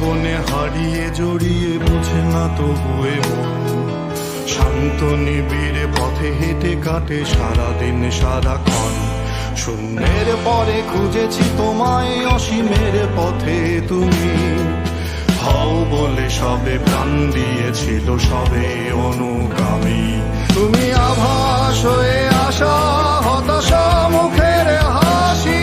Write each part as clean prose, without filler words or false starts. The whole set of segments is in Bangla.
জীবনে হারিয়ে জড়িয়ে বোঝে না তবুয়ে মন, শান্ত নিবিড়ে পথে হেঁটে কাটে সারাদিন সারাক্ষণ। শূন্যের পরে খুঁজেছি তোমায়, অসীমের পথে তুমি হও বলে সবে প্রাণ দিয়েছিল, সবে অনুগামী। তুমি আভাস হয়ে আসা, হতাশা মুখের হাসি,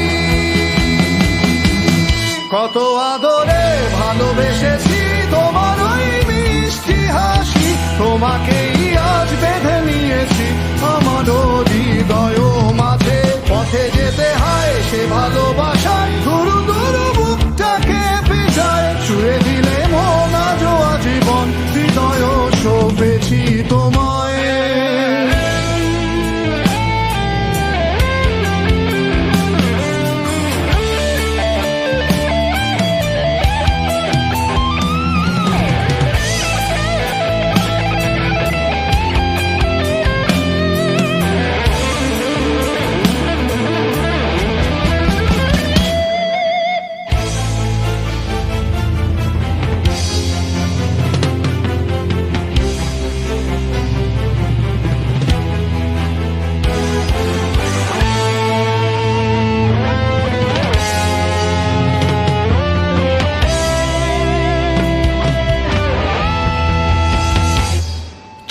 কত আদরে ভালোবেসেছি তোমার ওই মিষ্টি হাসি। তোমাকেই আজ বেঁধে নিয়েছি আমার হৃদয় মাঝে, পথে যেতে হয় সে ভালোবাসায় দুরু দুরু বুকটাকে পেঁচায়। ছুঁয়ে দিলে মন আজও আজীবন, হৃদয় সপেছি তোমায়।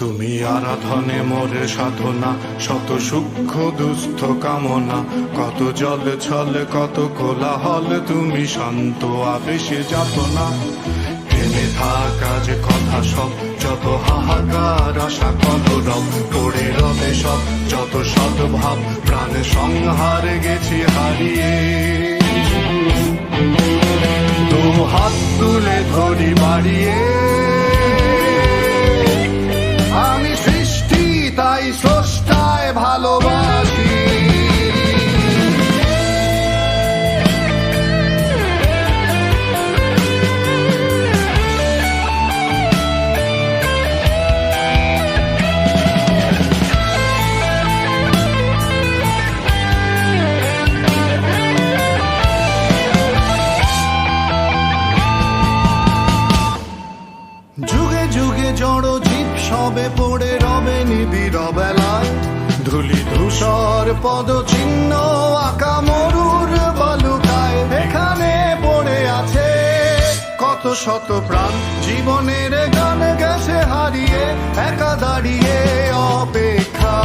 তুমি আরাধনে মোরে সাধনা, শত সূক্ষ্ম দুস্থ কামনা, কত জল ছল কত কোলাহল, তুমি শান্ত আবেশে যাতনা। থেমে থাকা যে কথা সব, যত হাহাকার আশা কলরব, পড়ে রবে সব যত সদ্ভাব, প্রাণ সংহারে গেছি হারিয়ে। দু হাত তুলে ধরি বাড়িয়ে, আমি সৃষ্টি তাই স্রষ্টায় ভালোবাসি। যুগে যুগে জড় জীব সবে পড়ে রবে নিবিড় বেলায়, ধুলি ধূসর পদ চিহ্ন আঁকা মরুর বালুকায়। এখানে পড়ে আছে কত শত প্রাণ, জীবনের গান গেছে হারিয়ে, একা দাঁড়িয়ে অপেক্ষা।